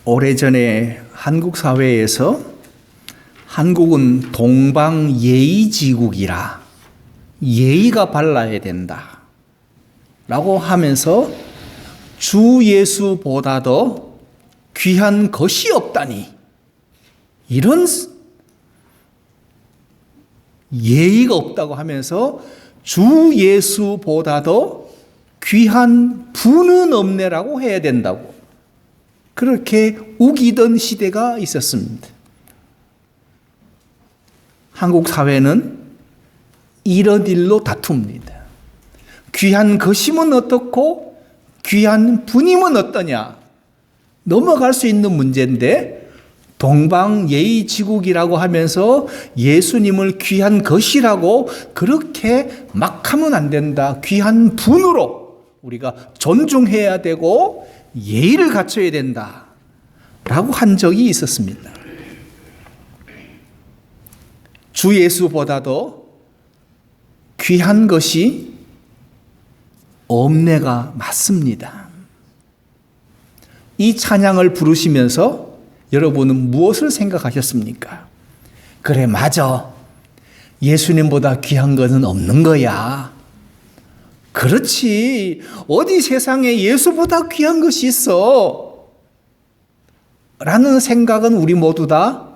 오래전에 한국 사회에서 한국은 동방예의지국이라 예의가 발라야 된다 라고 하면서 주 예수보다도 귀한 것이 없다니, 이런 예의가 없다고 하면서 주 예수보다도 귀한 분은 없네라고 해야 된다고 그렇게 우기던 시대가 있었습니다. 한국 사회는 이런 일로 다툽니다. 귀한 것이면 어떻고 귀한 분이면 어떠냐, 넘어갈 수 있는 문제인데 동방예의지국이라고 하면서 예수님을 귀한 것이라고 그렇게 막 하면 안 된다. 귀한 분으로 우리가 존중해야 되고 예의를 갖춰야 된다 라고 한 적이 있었습니다. 주 예수보다도 귀한 것이 없네가 맞습니다. 이 찬양을 부르시면서 여러분은 무엇을 생각하셨습니까? 그래, 맞아. 예수님보다 귀한 것은 없는 거야. 그렇지. 어디 세상에 예수보다 귀한 것이 있어? 라는 생각은 우리 모두 다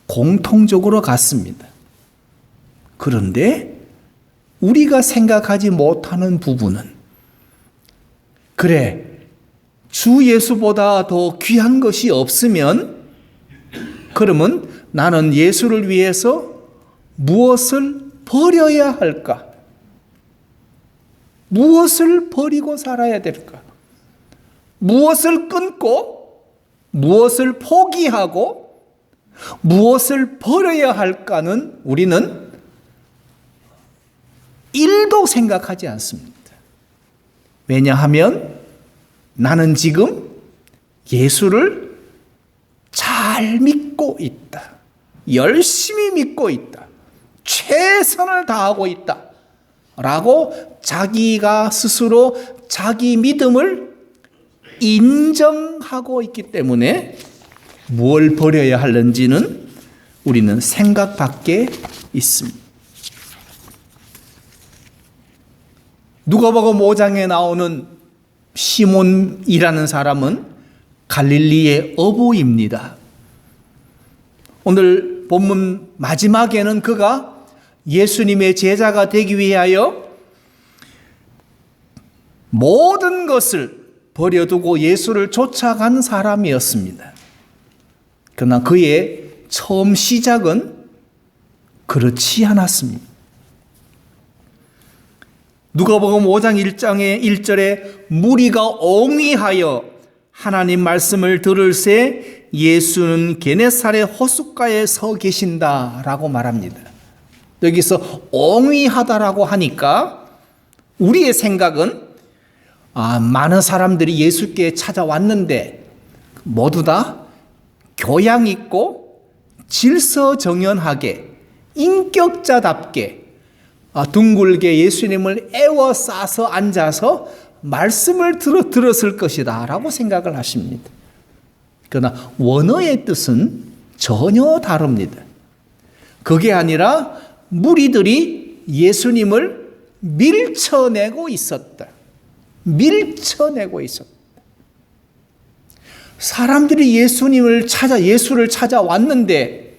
공통적으로 같습니다. 그런데 우리가 생각하지 못하는 부분은, 그래, 주 예수보다 더 귀한 것이 없으면 그러면 나는 예수를 위해서 무엇을 버려야 할까? 무엇을 버리고 살아야 될까? 무엇을 끊고 무엇을 포기하고 무엇을 버려야 할까는 우리는 1도 생각하지 않습니다. 왜냐하면 나는 지금 예수를 잘 믿고 있다. 열심히 믿고 있다. 최선을 다하고 있다. 라고 자기가 스스로 자기 믿음을 인정하고 있기 때문에 뭘 버려야 하는지는 우리는 생각 밖에 있습니다. 누가복음 5장에 나오는 시몬이라는 사람은 갈릴리의 어부입니다. 오늘 본문 마지막에는 그가 예수님의 제자가 되기 위하여 모든 것을 버려두고 예수를 쫓아간 사람이었습니다. 그러나 그의 처음 시작은 그렇지 않았습니다. 누가복음 5장 1장의 1절에 무리가 옹위하여 하나님 말씀을 들을새 예수는 게네사렛 호숫가에 서 계신다라고 말합니다. 여기서 옹위하다라고 하니까 우리의 생각은 많은 사람들이 예수께 찾아왔는데 모두 다 교양 있고 질서정연하게 인격자답게 둥글게 예수님을 에워싸서 앉아서 말씀을 들었을 것이다 라고 생각을 하십니다. 그러나 원어의 뜻은 전혀 다릅니다. 그게 아니라 무리들이 예수님을 밀쳐내고 있었다. 밀쳐내고 있었다. 사람들이 예수를 찾아왔는데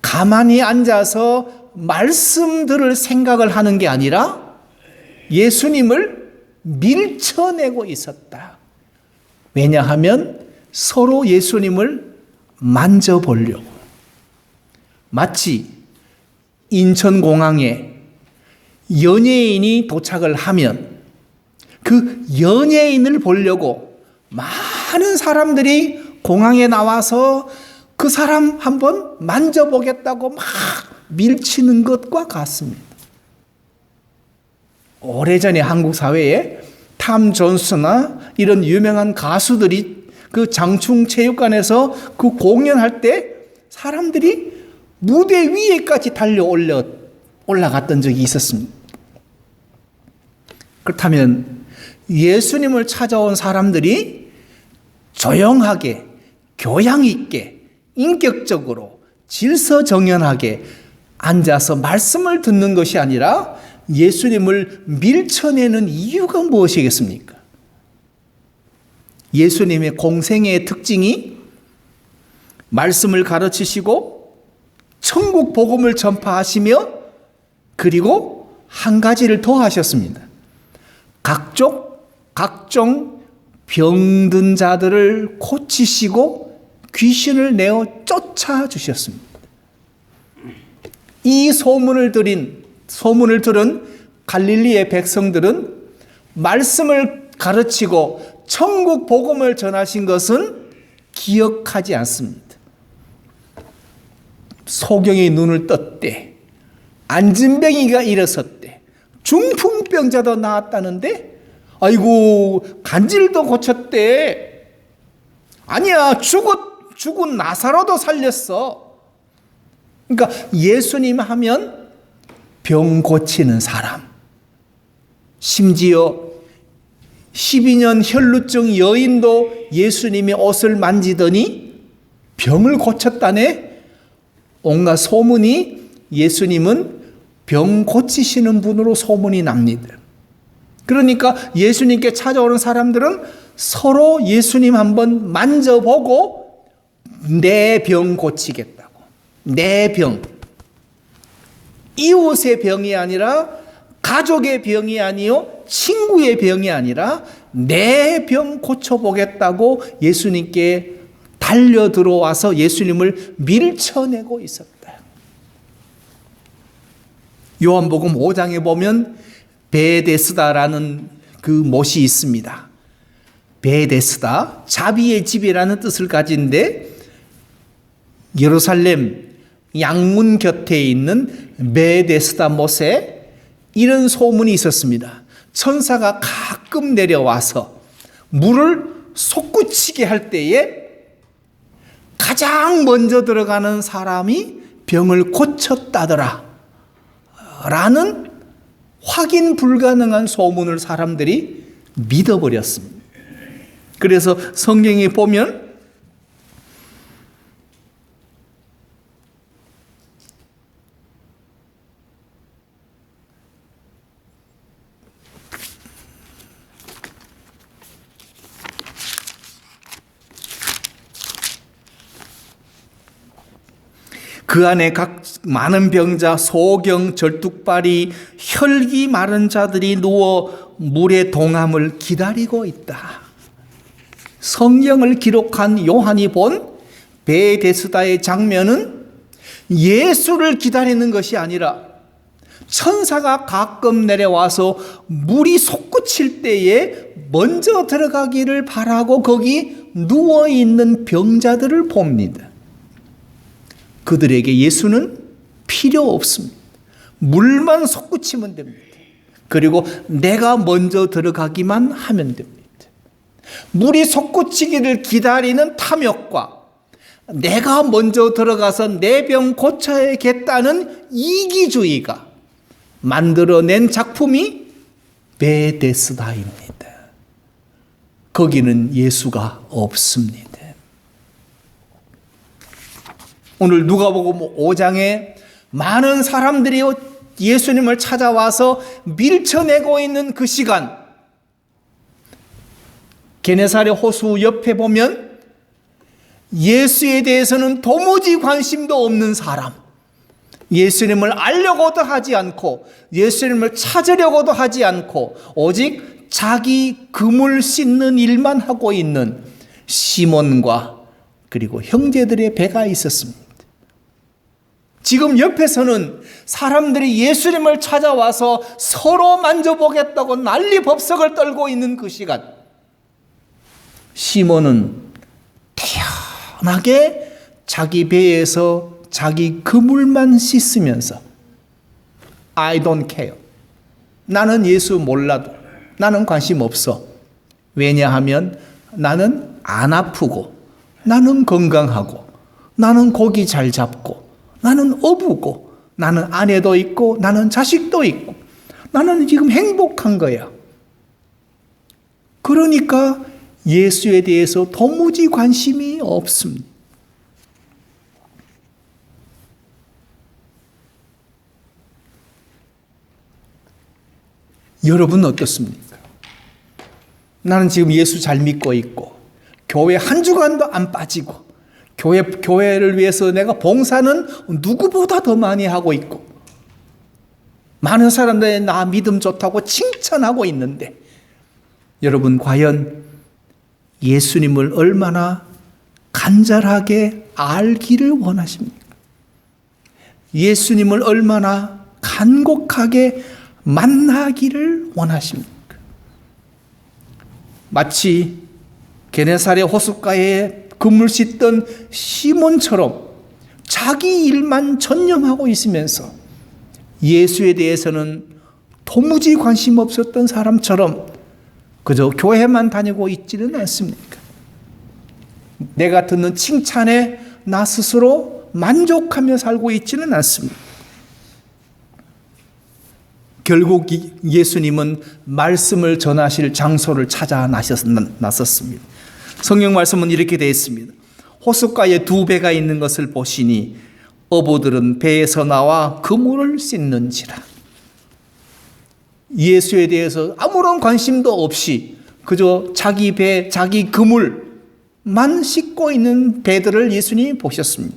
가만히 앉아서 말씀 들을 생각을 하는 게 아니라 예수님을 밀쳐내고 있었다. 왜냐하면 서로 예수님을 만져보려고. 마치 인천공항에 연예인이 도착을 하면 그 연예인을 보려고 많은 사람들이 공항에 나와서 그 사람 한번 만져보겠다고 막 밀치는 것과 같습니다. 오래전에 한국 사회에 탐 존스나 이런 유명한 가수들이 그 장충체육관에서 그 공연할 때 사람들이 무대 위에까지 달려 올라갔던 적이 있었습니다. 그렇다면 예수님을 찾아온 사람들이 조용하게 교양 있게, 인격적으로, 질서정연하게 앉아서 말씀을 듣는 것이 아니라 예수님을 밀쳐내는 이유가 무엇이겠습니까? 예수님의 공생의 특징이 말씀을 가르치시고 천국 복음을 전파하시며 그리고 한 가지를 더 하셨습니다. 각종 병든 자들을 고치시고 귀신을 내어 쫓아주셨습니다. 이 소문을 들은 갈릴리의 백성들은 말씀을 가르치고 천국 복음을 전하신 것은 기억하지 않습니다. 소경이 눈을 떴대, 안진뱅이가 일어섰대, 중풍병자도 나았다는데 아이고 간질도 고쳤대. 아니야, 죽은 나사로도 살렸어. 그러니까 예수님 하면 병 고치는 사람, 심지어 12년 혈루증 여인도 예수님의 옷을 만지더니 병을 고쳤다네. 온갖 소문이 예수님은 병 고치시는 분으로 소문이 납니다. 그러니까 예수님께 찾아오는 사람들은 서로 예수님 한번 만져보고 내 병 고치겠다고. 내 병. 이웃의 병이 아니라, 가족의 병이 아니요, 친구의 병이 아니라 내 병 고쳐보겠다고 예수님께 달려 들어와서 예수님을 밀쳐내고 있었다. 요한복음 5장에 보면 베데스다라는 그 못이 있습니다. 베데스다, 자비의 집이라는 뜻을 가진데 예루살렘 양문 곁에 있는 베데스다 못에 이런 소문이 있었습니다. 천사가 가끔 내려와서 물을 솟구치게 할 때에 가장 먼저 들어가는 사람이 병을 고쳤다더라 라는 확인 불가능한 소문을 사람들이 믿어버렸습니다. 그래서 성경에 보면 그 안에 각 많은 병자, 소경, 절뚝발이, 혈기 마른 자들이 누워 물의 동함을 기다리고 있다. 성경을 기록한 요한이 본 베데스다의 장면은 예수를 기다리는 것이 아니라 천사가 가끔 내려와서 물이 솟구칠 때에 먼저 들어가기를 바라고 거기 누워있는 병자들을 봅니다. 그들에게 예수는 필요 없습니다. 물만 솟구치면 됩니다. 그리고 내가 먼저 들어가기만 하면 됩니다. 물이 솟구치기를 기다리는 탐욕과 내가 먼저 들어가서 내 병 고쳐야겠다는 이기주의가 만들어낸 작품이 베데스다입니다. 거기는 예수가 없습니다. 오늘 누가복음 5장에 많은 사람들이 예수님을 찾아와서 밀쳐내고 있는 그 시간, 게네사렛 호수 옆에 보면 예수에 대해서는 도무지 관심도 없는 사람, 예수님을 알려고도 하지 않고 예수님을 찾으려고도 하지 않고 오직 자기 그물 씻는 일만 하고 있는 시몬과 그리고 형제들의 배가 있었습니다. 지금 옆에서는 사람들이 예수님을 찾아와서 서로 만져보겠다고 난리법석을 떨고 있는 그 시간, 시몬은 태연하게 자기 배에서 자기 그물만 씻으면서 I don't care. 나는 예수 몰라도 나는 관심 없어. 왜냐하면 나는 안 아프고 나는 건강하고 나는 고기 잘 잡고 나는 어부고 나는 아내도 있고 나는 자식도 있고 나는 지금 행복한 거야. 그러니까 예수에 대해서 도무지 관심이 없습니다. 여러분은 어떻습니까? 나는 지금 예수 잘 믿고 있고 교회 한 주간도 안 빠지고 교회를 위해서 내가 봉사는 누구보다 더 많이 하고 있고 많은 사람들이 나 믿음 좋다고 칭찬하고 있는데 여러분 과연 예수님을 얼마나 간절하게 알기를 원하십니까? 예수님을 얼마나 간곡하게 만나기를 원하십니까? 마치 게네사렛 호숫가에 그물 씻던 시몬처럼 자기 일만 전념하고 있으면서 예수에 대해서는 도무지 관심 없었던 사람처럼 그저 교회만 다니고 있지는 않습니까? 내가 듣는 칭찬에 나 스스로 만족하며 살고 있지는 않습니다. 결국 예수님은 말씀을 전하실 장소를 찾아 나섰습니다. 성경 말씀은 이렇게 되어 있습니다. 호숫가에 두 배가 있는 것을 보시니 어부들은 배에서 나와 그물을 씻는지라. 예수에 대해서 아무런 관심도 없이 그저 자기 배, 자기 그물만 씻고 있는 배들을 예수님이 보셨습니다.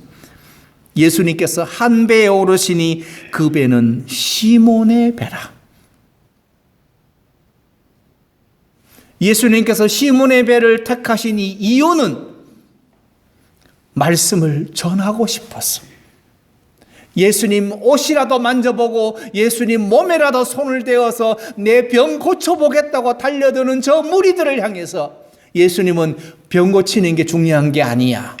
예수님께서 한 배에 오르시니 그 배는 시몬의 배라. 예수님께서 시몬의 배를 택하신 이 이유는 말씀을 전하고 싶었어. 예수님 옷이라도 만져보고 예수님 몸에라도 손을 대어서 내 병 고쳐보겠다고 달려드는 저 무리들을 향해서 예수님은 병 고치는 게 중요한 게 아니야.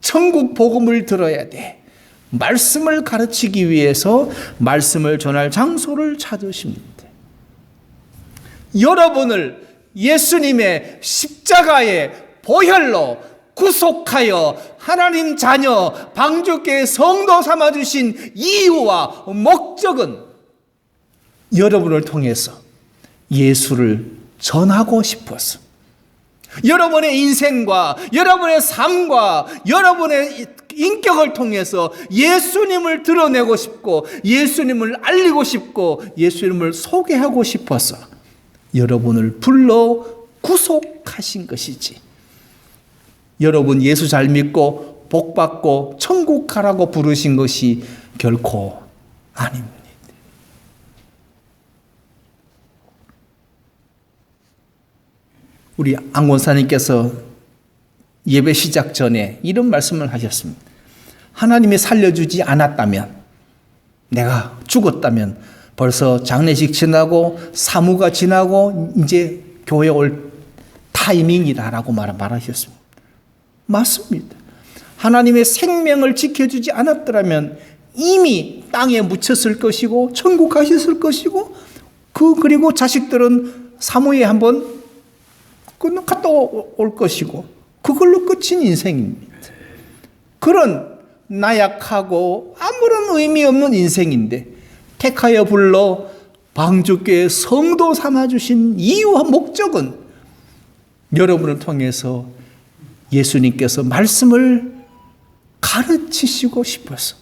천국 복음을 들어야 돼. 말씀을 가르치기 위해서 말씀을 전할 장소를 찾으십니다. 여러분을 예수님의 십자가의 보혈로 구속하여 하나님 자녀 방주교회 성도 삼아주신 이유와 목적은 여러분을 통해서 예수를 전하고 싶어서 여러분의 인생과 여러분의 삶과 여러분의 인격을 통해서 예수님을 드러내고 싶고 예수님을 알리고 싶고 예수님을 소개하고 싶어서 여러분을 불러 구속하신 것이지. 여러분 예수 잘 믿고 복 받고 천국 가라고 부르신 것이 결코 아닙니다. 우리 안 권사님께서 예배 시작 전에 이런 말씀을 하셨습니다. 하나님이 살려주지 않았다면, 내가 죽었다면 벌써 장례식 지나고 사무가 지나고 이제 교회 올 타이밍이다라고 말하셨습니다. 맞습니다. 하나님의 생명을 지켜주지 않았더라면 이미 땅에 묻혔을 것이고 천국 가셨을 것이고 그리고 자식들은 사무에 한번 갔다 올 것이고 그걸로 끝인 인생입니다. 그런 나약하고 아무런 의미 없는 인생인데 택하여 불러 방주교회 성도 삼아주신 이유와 목적은 여러분을 통해서 예수님께서 말씀을 가르치시고 싶어서,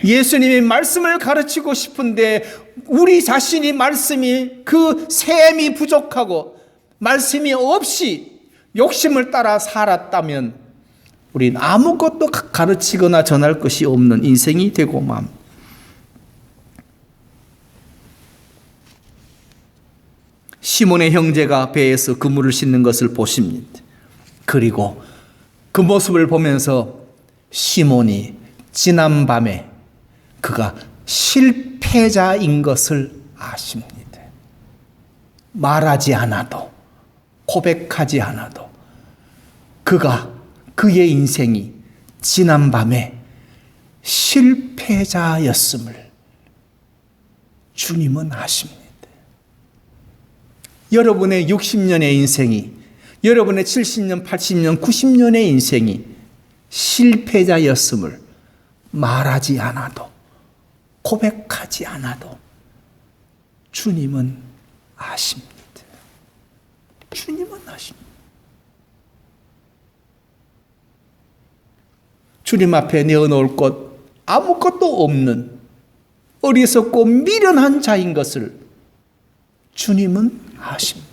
예수님이 말씀을 가르치고 싶은데 우리 자신이 말씀이 그 셈이 부족하고 말씀이 없이 욕심을 따라 살았다면 우린 아무것도 가르치거나 전할 것이 없는 인생이 되고 맙니다. 시몬의 형제가 배에서 그물을 씻는 것을 보십니다. 그리고 그 모습을 보면서 시몬이 지난 밤에 그가 실패자인 것을 아십니다. 말하지 않아도 고백하지 않아도 그의 인생이 지난 밤에 실패자였음을 주님은 아십니다. 여러분의 60년의 인생이, 여러분의 70년, 80년, 90년의 인생이 실패자였음을 말하지 않아도 고백하지 않아도 주님은 아십니다. 주님은 아십니다. 주님 앞에 내어놓을 것 아무것도 없는 어리석고 미련한 자인 것을 주님은 아십니다.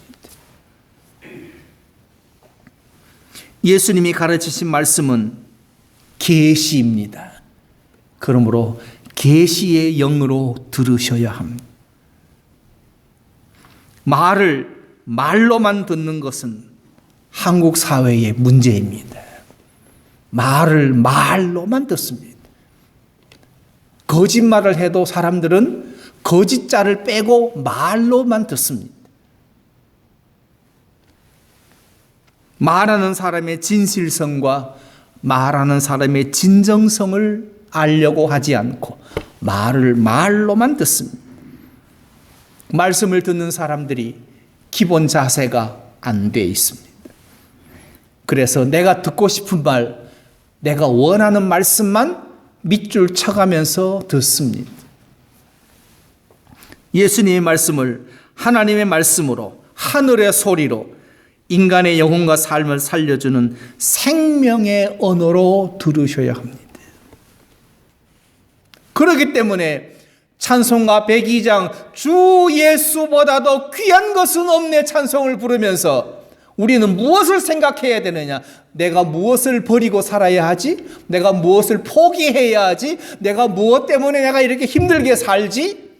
예수님이 가르치신 말씀은 계시입니다. 그러므로 계시의 영으로 들으셔야 합니다. 말로만 듣는 것은 한국 사회의 문제입니다. 말로만 듣습니다. 거짓말을 해도 사람들은 거짓자를 빼고 말로만 듣습니다. 말하는 사람의 진실성과 말하는 사람의 진정성을 알려고 하지 않고 말로만 듣습니다. 말씀을 듣는 사람들이 기본 자세가 안 돼 있습니다. 그래서 내가 듣고 싶은 말, 내가 원하는 말씀만 밑줄 쳐가면서 듣습니다. 예수님의 말씀을 하나님의 말씀으로, 하늘의 소리로 인간의 영혼과 삶을 살려주는 생명의 언어로 들으셔야 합니다. 그렇기 때문에 찬송가 102장 주 예수보다도 귀한 것은 없네 찬송을 부르면서 우리는 무엇을 생각해야 되느냐? 내가 무엇을 버리고 살아야 하지? 내가 무엇을 포기해야 하지? 내가 무엇 때문에 내가 이렇게 힘들게 살지?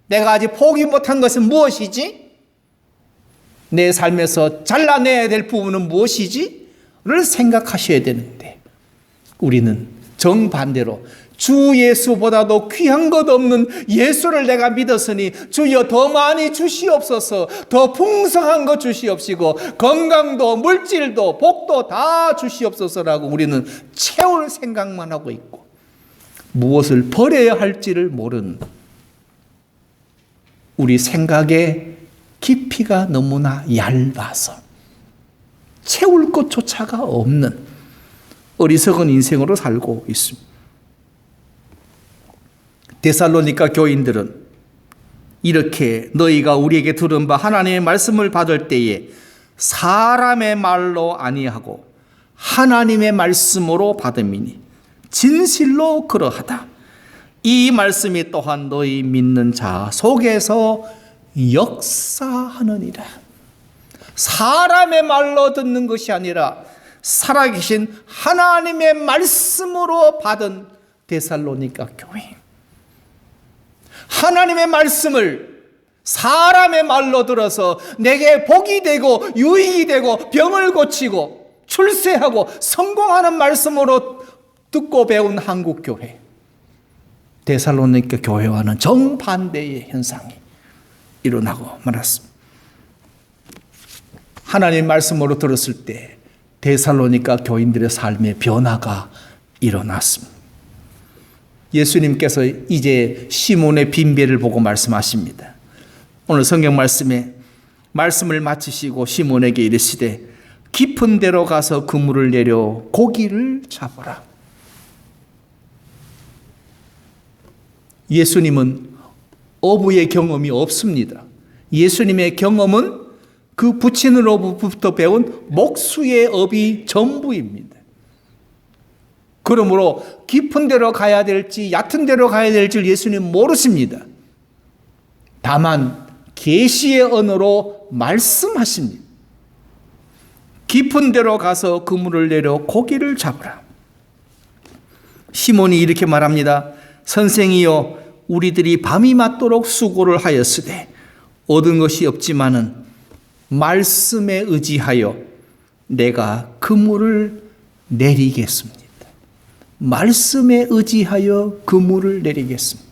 내가 아직 포기 못한 것은 무엇이지? 내 삶에서 잘라내야 될 부분은 무엇이지? 를 생각하셔야 되는데 우리는 정반대로 주 예수보다도 귀한 것 없는 예수를 내가 믿었으니 주여 더 많이 주시옵소서, 더 풍성한 것 주시옵시고 건강도 물질도 복도 다 주시옵소서라고 우리는 채울 생각만 하고 있고 무엇을 버려야 할지를 모르는 우리 생각의 깊이가 너무나 얇아서 채울 것조차가 없는 어리석은 인생으로 살고 있습니다. 데살로니가 교인들은 이렇게 너희가 우리에게 들은 바 하나님의 말씀을 받을 때에 사람의 말로 아니하고 하나님의 말씀으로 받음이니 진실로 그러하다. 이 말씀이 또한 너희 믿는 자 속에서 역사하느니라. 사람의 말로 듣는 것이 아니라 살아계신 하나님의 말씀으로 받은 데살로니가 교회. 하나님의 말씀을 사람의 말로 들어서 내게 복이 되고 유익이 되고 병을 고치고 출세하고 성공하는 말씀으로 듣고 배운 한국교회. 데살로니가 교회와는 정반대의 현상이 일어나고 말았습니다. 하나님 말씀으로 들었을 때 데살로니가 교인들의 삶의 변화가 일어났습니다. 예수님께서 이제 시몬의 빈배를 보고 말씀하십니다. 오늘 성경 말씀에 말씀을 마치시고 시몬에게 이르시되 깊은 데로 가서 그물을 내려 고기를 잡으라. 예수님은 어부의 경험이 없습니다. 예수님의 경험은 그 부친으로부터 배운 목수의 업이 전부입니다. 그러므로 깊은 데로 가야 될지 얕은 데로 가야 될지 예수님은 모르십니다. 다만 계시의 언어로 말씀하십니다. 깊은 데로 가서 그물을 내려 고기를 잡으라. 시몬이 이렇게 말합니다. 선생이여 우리들이 밤이 맞도록 수고를 하였으되 얻은 것이 없지만은 말씀에 의지하여 내가 그물을 내리겠습니다. 말씀에 의지하여 그물을 내리겠습니다.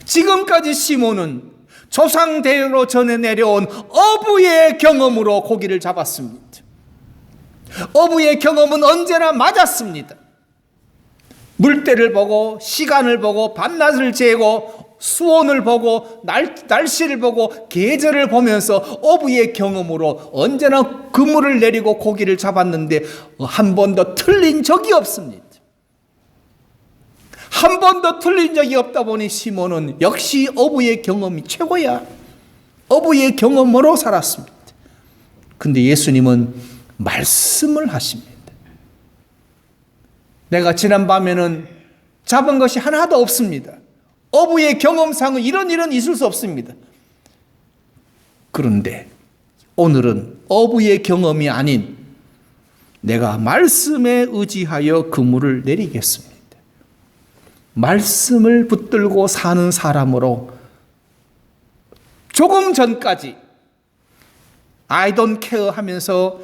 지금까지 시몬은 조상대로 전해 내려온 어부의 경험으로 고기를 잡았습니다. 어부의 경험은 언제나 맞았습니다. 물때를 보고 시간을 보고 밤낮을 재고 수온을 보고 날씨를 보고 계절을 보면서 어부의 경험으로 언제나 그물을 내리고 고기를 잡았는데 한 번도 틀린 적이 없습니다. 한 번도 틀린 적이 없다 보니 시몬은 역시 어부의 경험이 최고야. 어부의 경험으로 살았습니다. 근데 예수님은 말씀을 하십니다. 내가 지난밤에는 잡은 것이 하나도 없습니다. 어부의 경험상은 이런 일은 있을 수 없습니다. 그런데 오늘은 어부의 경험이 아닌 내가 말씀에 의지하여 그물을 내리겠습니다. 말씀을 붙들고 사는 사람으로 조금 전까지 I don't care 하면서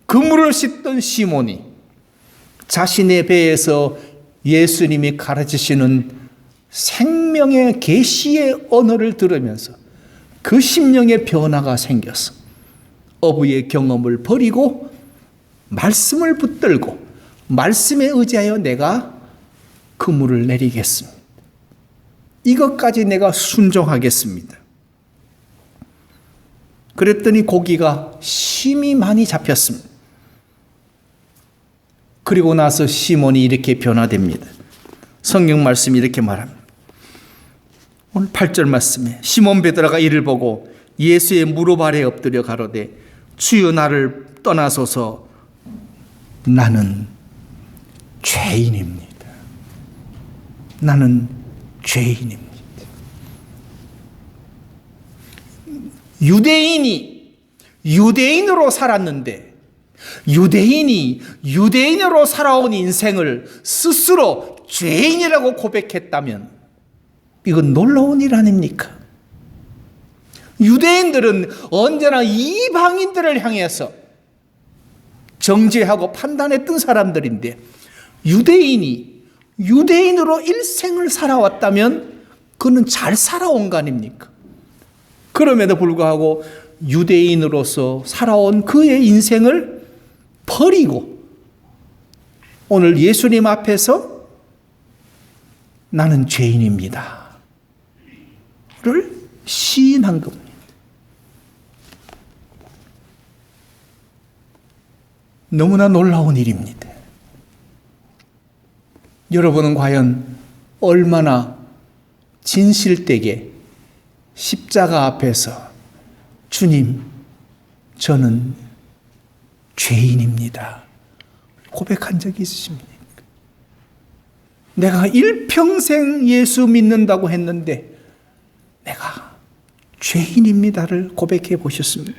그물을 씻던 시몬이 자신의 배에서 예수님이 가르치시는 생명의 계시의 언어를 들으면서 그 심령의 변화가 생겼어. 어부의 경험을 버리고 말씀을 붙들고 말씀에 의지하여 내가 그물을 내리겠습니다. 이것까지 내가 순종하겠습니다. 그랬더니 고기가 심히 많이 잡혔습니다. 그리고 나서 시몬이 이렇게 변화됩니다. 성경 말씀이 이렇게 말합니다. 오늘 8절 말씀에 시몬 베드로가 이를 보고 예수의 무릎 아래 엎드려 가로되 주여 나를 떠나소서 나는 죄인입니다. 나는 죄인입니다. 유대인이 유대인으로 살았는데 유대인이 유대인으로 살아온 인생을 스스로 죄인이라고 고백했다면 이건 놀라운 일 아닙니까? 유대인들은 언제나 이방인들을 향해서 정죄하고 판단했던 사람들인데 유대인이 유대인으로 일생을 살아왔다면 그는 잘 살아온 거 아닙니까? 그럼에도 불구하고 유대인으로서 살아온 그의 인생을 버리고 오늘 예수님 앞에서 나는 죄인입니다 를 시인한 겁니다. 너무나 놀라운 일입니다. 여러분은 과연 얼마나 진실되게 십자가 앞에서 주님, 저는 죄인입니다 고백한 적이 있으십니까? 내가 일평생 예수 믿는다고 했는데 내가 죄인입니다를 고백해 보셨습니다.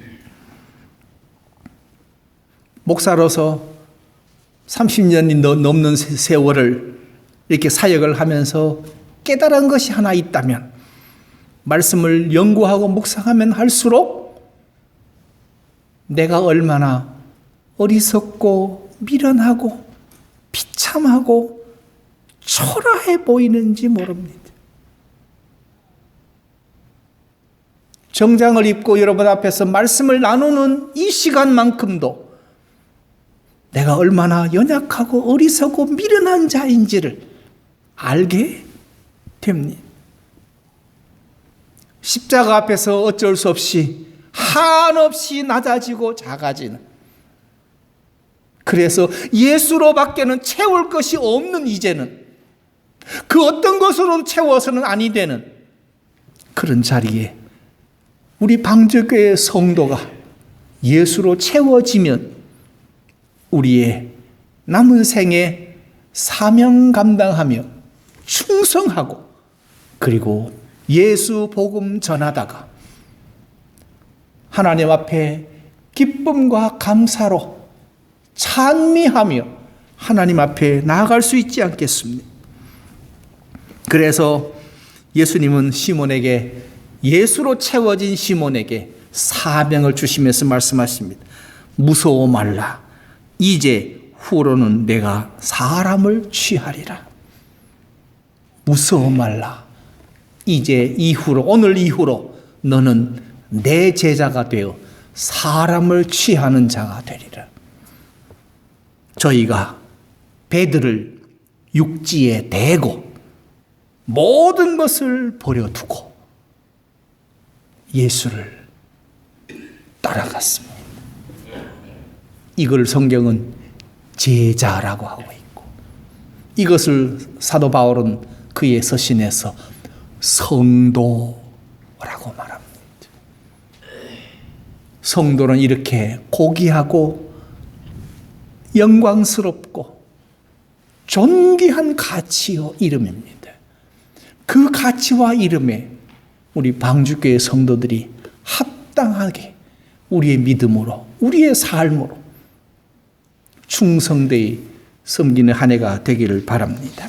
목사로서 30년이 넘는 세월을 이렇게 사역을 하면서 깨달은 것이 하나 있다면 말씀을 연구하고 묵상하면 할수록 내가 얼마나 어리석고 미련하고 비참하고 초라해 보이는지 모릅니다. 정장을 입고 여러분 앞에서 말씀을 나누는 이 시간만큼도 내가 얼마나 연약하고 어리석고 미련한 자인지를 알게 됩니다. 십자가 앞에서 어쩔 수 없이 한없이 낮아지고 작아지는, 그래서 예수로밖에는 채울 것이 없는 이제는 그 어떤 것으로는 채워서는 아니 되는 그런 자리에 우리 방주교회 성도가 예수로 채워지면 우리의 남은 생에 사명 감당하며 충성하고 그리고 예수 복음 전하다가 하나님 앞에 기쁨과 감사로 찬미하며 하나님 앞에 나아갈 수 있지 않겠습니까? 그래서 예수님은 시몬에게, 예수로 채워진 시몬에게 사명을 주시면서 말씀하십니다. 무서워 말라. 이제 후로는 내가 사람을 취하리라. 무서워 말라. 이제 이후로, 오늘 이후로 너는 내 제자가 되어 사람을 취하는 자가 되리라. 저희가 배들을 육지에 대고 모든 것을 버려두고 예수를 따라갔습니다. 이걸 성경은 제자라고 하고 있고, 이것을 사도 바울은 그의 서신에서 성도라고 말합니다. 성도는 이렇게 고귀하고 영광스럽고 존귀한 가치요 이름입니다. 그 가치와 이름에 우리 방주교회 성도들이 합당하게 우리의 믿음으로, 우리의 삶으로 충성되이 섬기는 한 해가 되기를 바랍니다.